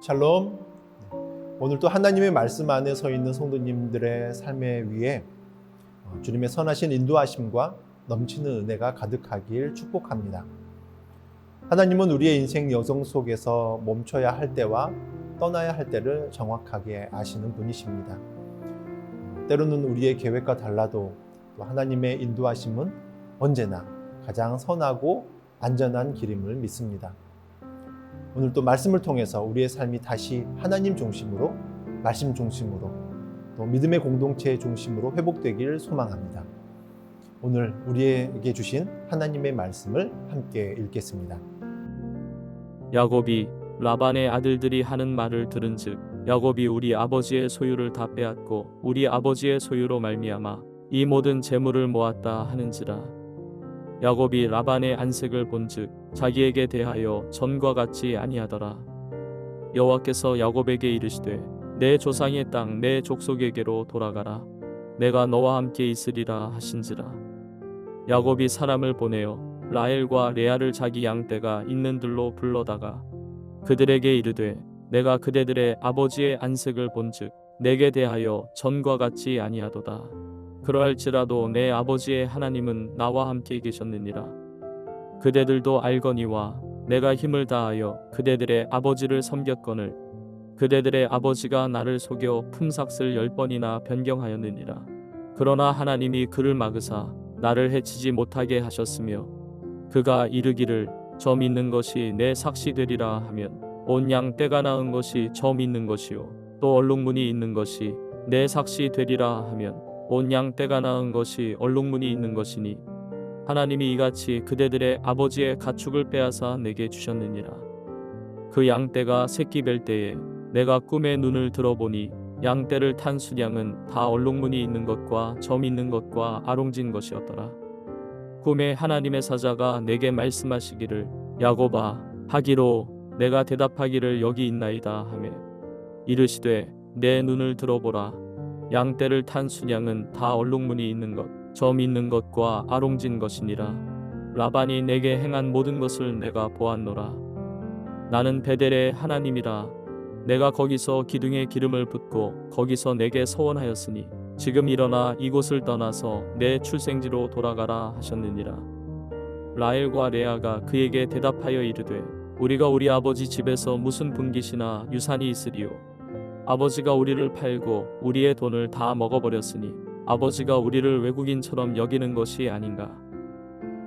샬롬. 오늘 또 하나님의 말씀 안에 서 있는 성도님들의 삶에 위해 주님의 선하신 인도하심과 넘치는 은혜가 가득하길 축복합니다. 하나님은 우리의 인생 여정 속에서 멈춰야 할 때와 떠나야 할 때를 정확하게 아시는 분이십니다. 때로는 우리의 계획과 달라도 또 하나님의 인도하심은 언제나 가장 선하고 안전한 길임을 믿습니다. 오늘 또 말씀을 통해서 우리의 삶이 다시 하나님 중심으로, 말씀 중심으로, 또 믿음의 공동체 중심으로 회복되길 소망합니다. 오늘 우리에게 주신 하나님의 말씀을 함께 읽겠습니다. 야곱이 라반의 아들들이 하는 말을 들은즉 야곱이 우리 아버지의 소유를 다 빼앗고 우리 아버지의 소유로 말미암아 이 모든 재물을 모았다 하는지라. 야곱이 라반의 안색을 본즉 자기에게 대하여 전과 같지 아니하더라. 여호와께서 야곱에게 이르시되 내 조상의 땅 내 족속에게로 돌아가라. 내가 너와 함께 있으리라 하신지라. 야곱이 사람을 보내어 라헬과 레아를 자기 양떼가 있는 들로 불러다가 그들에게 이르되 내가 그대들의 아버지의 안색을 본즉 내게 대하여 전과 같지 아니하도다. 그러할지라도 내 아버지의 하나님은 나와 함께 계셨느니라. 그대들도 알거니와 내가 힘을 다하여 그대들의 아버지를 섬겼거늘 그대들의 아버지가 나를 속여 품삯을 10번이나 변경하였느니라. 그러나 하나님이 그를 막으사 나를 해치지 못하게 하셨으며 그가 이르기를 점 있는 것이 내 삭시 되리라 하면 온 양 떼가 낳은 것이 점 있는 것이요 또 얼룩무늬 있는 것이 내 삭시 되리라 하면 온 양 떼가 낳은 것이 얼룩무늬 있는 것이니 하나님이 이같이 그대들의 아버지의 가축을 빼앗아 내게 주셨느니라. 그 양떼가 새끼 뵐 때에 내가 꿈에 눈을 들어보니 양떼를 탄 순양은 다 얼룩무늬 있는 것과 점 있는 것과 아롱진 것이었더라. 꿈에 하나님의 사자가 내게 말씀하시기를 야곱아 하기로 내가 대답하기를 여기 있나이다 하매 이르시되 내 눈을 들어보라. 양떼를 탄 순양은 다 얼룩무늬 있는 것, 점 있는 것과 아롱진 것이니라. 라반이 내게 행한 모든 것을 내가 보았노라. 나는 베델의 하나님이라. 내가 거기서 기둥에 기름을 붓고 거기서 내게 서원하였으니 지금 일어나 이곳을 떠나서 내 출생지로 돌아가라 하셨느니라. 라헬과 레아가 그에게 대답하여 이르되 우리가 우리 아버지 집에서 무슨 분깃이나 유산이 있으리요. 아버지가 우리를 팔고 우리의 돈을 다 먹어버렸으니 아버지가 우리를 외국인처럼 여기는 것이 아닌가.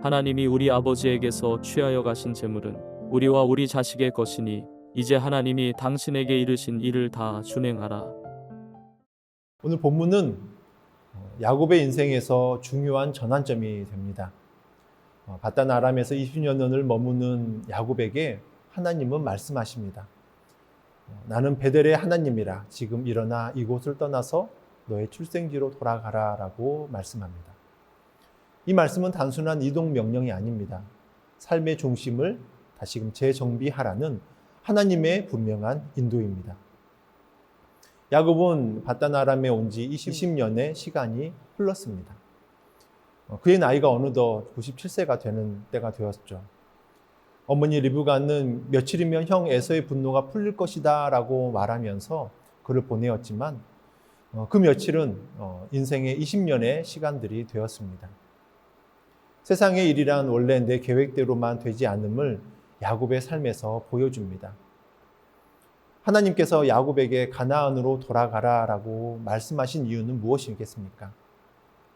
하나님이 우리 아버지에게서 취하여 가신 재물은 우리와 우리 자식의 것이니 이제 하나님이 당신에게 이르신 일을 다 준행하라. 오늘 본문은 야곱의 인생에서 중요한 전환점이 됩니다. 바단 아람에서 20여 년을 머무는 야곱에게 하나님은 말씀하십니다. 나는 베델의 하나님이라. 지금 일어나 이곳을 떠나서 너의 출생지로 돌아가라 라고 말씀합니다. 이 말씀은 단순한 이동 명령이 아닙니다. 삶의 중심을 다시금 재정비하라는 하나님의 분명한 인도입니다. 야곱은 바단 아람에 온 지 20년의 시간이 흘렀습니다. 그의 나이가 어느덧 97세가 되는 때가 되었죠. 어머니 리브가는 며칠이면 형 에서의 분노가 풀릴 것이다 라고 말하면서 그를 보내었지만 그 며칠은 인생의 20년의 시간들이 되었습니다. 세상의 일이란 원래 내 계획대로만 되지 않음을 야곱의 삶에서 보여줍니다. 하나님께서 야곱에게 가나안으로 돌아가라 라고 말씀하신 이유는 무엇이겠습니까?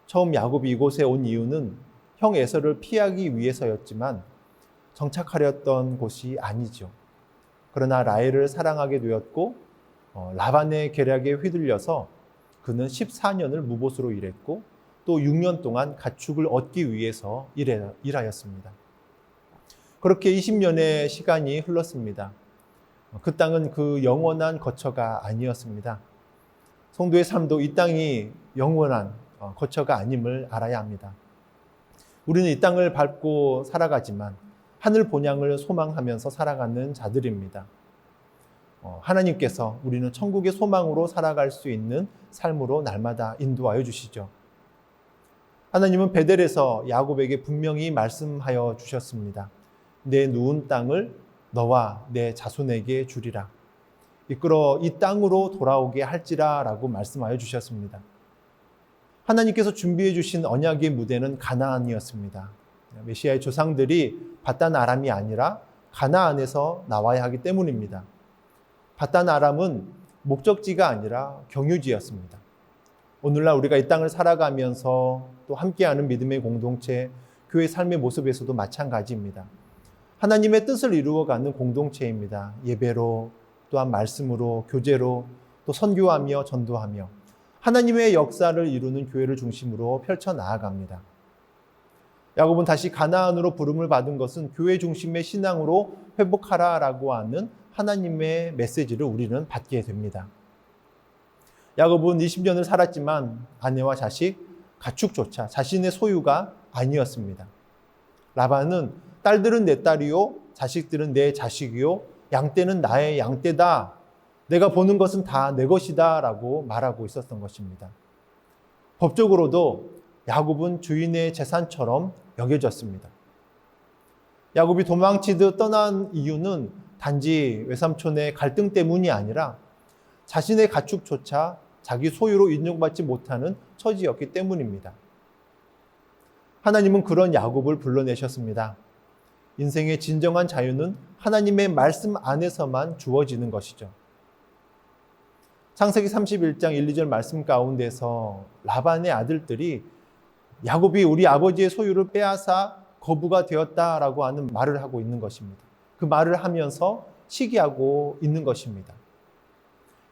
처음 야곱이 이곳에 온 이유는 형 에서를 피하기 위해서였지만 정착하렸던 곳이 아니죠. 그러나 라헬을 사랑하게 되었고 라반의 계략에 휘둘려서 그는 14년을 무보수로 일했고 또 6년 동안 가축을 얻기 위해서 일하였습니다. 그렇게 20년의 시간이 흘렀습니다. 그 땅은 그 영원한 거처가 아니었습니다. 성도의 삶도 이 땅이 영원한 거처가 아님을 알아야 합니다. 우리는 이 땅을 밟고 살아가지만 하늘 본향을 소망하면서 살아가는 자들입니다. 하나님께서 우리는 천국의 소망으로 살아갈 수 있는 삶으로 날마다 인도하여 주시죠. 하나님은 베델에서 야곱에게 분명히 말씀하여 주셨습니다. 내 누운 땅을 너와 내 자손에게 주리라. 이끌어 이 땅으로 돌아오게 할지라 라고 말씀하여 주셨습니다. 하나님께서 준비해 주신 언약의 무대는 가나안이었습니다. 메시아의 조상들이 밧단 아람이 아니라 가나안에서 나와야 하기 때문입니다. 밧단 아람은 목적지가 아니라 경유지였습니다. 오늘날 우리가 이 땅을 살아가면서 또 함께하는 믿음의 공동체, 교회 삶의 모습에서도 마찬가지입니다. 하나님의 뜻을 이루어가는 공동체입니다. 예배로, 또한 말씀으로, 교제로, 또 선교하며 전도하며 하나님의 역사를 이루는 교회를 중심으로 펼쳐나아갑니다. 야곱은 다시 가나안으로 부름을 받은 것은 교회 중심의 신앙으로 회복하라라고 하는 하나님의 메시지를 우리는 받게 됩니다. 야곱은 20년을 살았지만 아내와 자식, 가축조차 자신의 소유가 아니었습니다. 라반은 딸들은 내 딸이요, 자식들은 내 자식이요, 양떼는 나의 양떼다. 내가 보는 것은 다 내 것이다 라고 말하고 있었던 것입니다. 법적으로도 야곱은 주인의 재산처럼 여겨졌습니다. 야곱이 도망치듯 떠난 이유는 단지 외삼촌의 갈등 때문이 아니라 자신의 가축조차 자기 소유로 인정받지 못하는 처지였기 때문입니다. 하나님은 그런 야곱을 불러내셨습니다. 인생의 진정한 자유는 하나님의 말씀 안에서만 주어지는 것이죠. 창세기 31장 1, 2절 말씀 가운데서 라반의 아들들이 야곱이 우리 아버지의 소유를 빼앗아 거부가 되었다라고 하는 말을 하고 있는 것입니다. 그 말을 하면서 시기하고 있는 것입니다.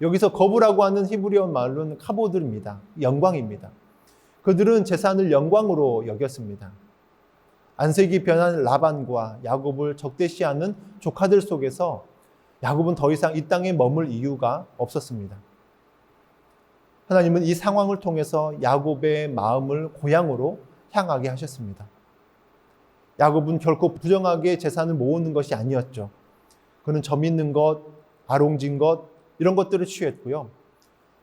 여기서 거부라고 하는 히브리어 말로는 카보드입니다. 영광입니다. 그들은 재산을 영광으로 여겼습니다. 안색이 변한 라반과 야곱을 적대시하는 조카들 속에서 야곱은 더 이상 이 땅에 머물 이유가 없었습니다. 하나님은 이 상황을 통해서 야곱의 마음을 고향으로 향하게 하셨습니다. 야곱은 결코 부정하게 재산을 모으는 것이 아니었죠. 그는 점 있는 것, 아롱진 것 이런 것들을 취했고요.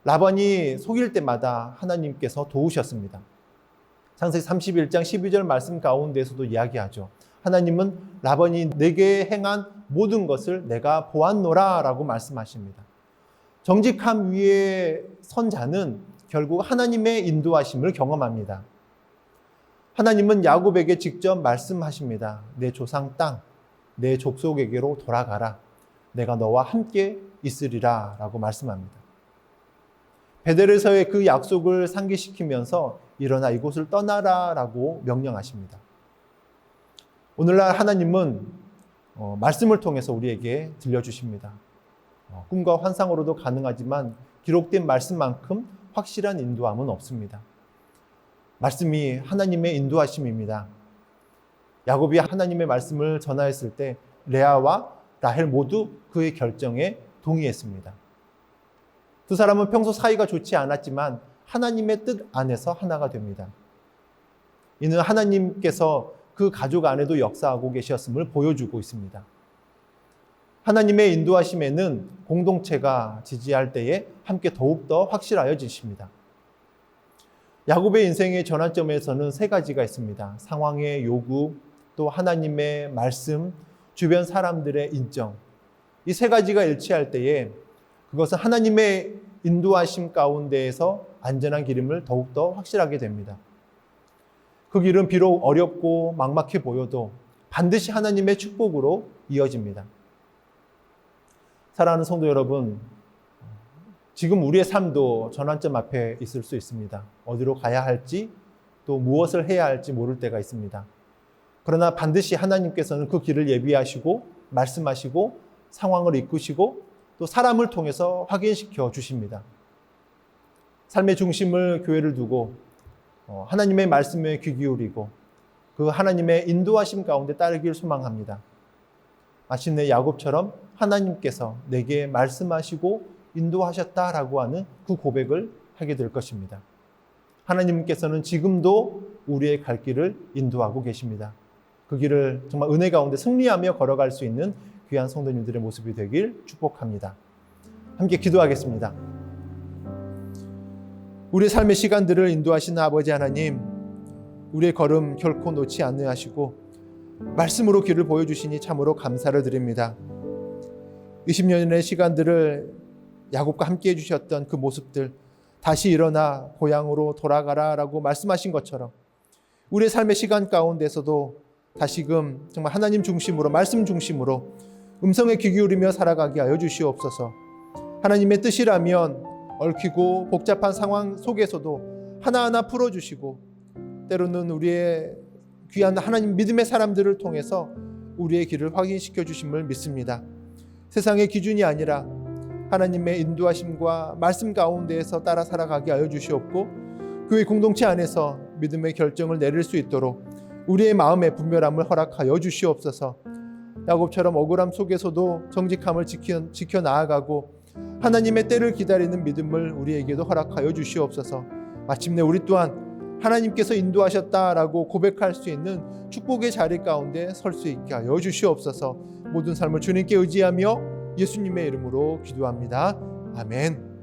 라반이 속일 때마다 하나님께서 도우셨습니다. 창세기 31장 12절 말씀 가운데에서도 이야기하죠. 하나님은 라반이 내게 행한 모든 것을 내가 보았노라 라고 말씀하십니다. 정직함 위에 선 자는 결국 하나님의 인도하심을 경험합니다. 하나님은 야곱에게 직접 말씀하십니다. 내 조상 땅, 내 족속에게로 돌아가라. 내가 너와 함께 있으리라 라고 말씀합니다. 베델에서의 그 약속을 상기시키면서 일어나 이곳을 떠나라 라고 명령하십니다. 오늘날 하나님은 말씀을 통해서 우리에게 들려주십니다. 꿈과 환상으로도 가능하지만 기록된 말씀만큼 확실한 인도함은 없습니다. 말씀이 하나님의 인도하심입니다. 야곱이 하나님의 말씀을 전하였을 때 레아와 라헬 모두 그의 결정에 동의했습니다. 두 사람은 평소 사이가 좋지 않았지만 하나님의 뜻 안에서 하나가 됩니다. 이는 하나님께서 그 가족 안에도 역사하고 계셨음을 보여주고 있습니다. 하나님의 인도하심에는 공동체가 지지할 때에 함께 더욱더 확실하여지십니다. 야곱의 인생의 전환점에서는 세 가지가 있습니다. 상황의 요구, 또 하나님의 말씀, 주변 사람들의 인정. 이 세 가지가 일치할 때에 그것은 하나님의 인도하심 가운데에서 안전한 길임을 더욱더 확실하게 됩니다. 그 길은 비록 어렵고 막막해 보여도 반드시 하나님의 축복으로 이어집니다. 사랑하는 성도 여러분, 지금 우리의 삶도 전환점 앞에 있을 수 있습니다. 어디로 가야 할지 또 무엇을 해야 할지 모를 때가 있습니다. 그러나 반드시 하나님께서는 그 길을 예비하시고 말씀하시고 상황을 이끄시고 또 사람을 통해서 확인시켜 주십니다. 삶의 중심을 교회를 두고 하나님의 말씀에 귀 기울이고 그 하나님의 인도하심 가운데 따르길 소망합니다. 마침내 야곱처럼 하나님께서 내게 말씀하시고 인도하셨다라고 하는 그 고백을 하게 될 것입니다. 하나님께서는 지금도 우리의 갈 길을 인도하고 계십니다. 그 길을 정말 은혜 가운데 승리하며 걸어갈 수 있는 귀한 성도님들의 모습이 되길 축복합니다. 함께 기도하겠습니다. 우리의 삶의 시간들을 인도하시는 아버지 하나님, 우리의 걸음 결코 놓지 않으 하시고 말씀으로 길을 보여주시니 참으로 감사를 드립니다. 20년의 시간들을 야곱과 함께 해주셨던 그 모습들, 다시 일어나 고향으로 돌아가라 라고 말씀하신 것처럼 우리의 삶의 시간 가운데서도 다시금 정말 하나님 중심으로, 말씀 중심으로 음성에 귀 기울이며 살아가게 하여 주시옵소서. 하나님의 뜻이라면 얽히고 복잡한 상황 속에서도 하나하나 풀어주시고, 때로는 우리의 귀한 하나님 믿음의 사람들을 통해서 우리의 길을 확인시켜 주심을 믿습니다. 세상의 기준이 아니라 하나님의 인도하심과 말씀 가운데에서 따라 살아가게 하여 주시옵고, 교회 공동체 안에서 믿음의 결정을 내릴 수 있도록 우리의 마음의 분별함을 허락하여 주시옵소서. 야곱처럼 억울함 속에서도 정직함을 지켜 나아가고 하나님의 때를 기다리는 믿음을 우리에게도 허락하여 주시옵소서. 마침내 우리 또한 하나님께서 인도하셨다라고 고백할 수 있는 축복의 자리 가운데 설 수 있게 하여 주시옵소서. 모든 삶을 주님께 의지하며 예수님의 이름으로 기도합니다. 아멘.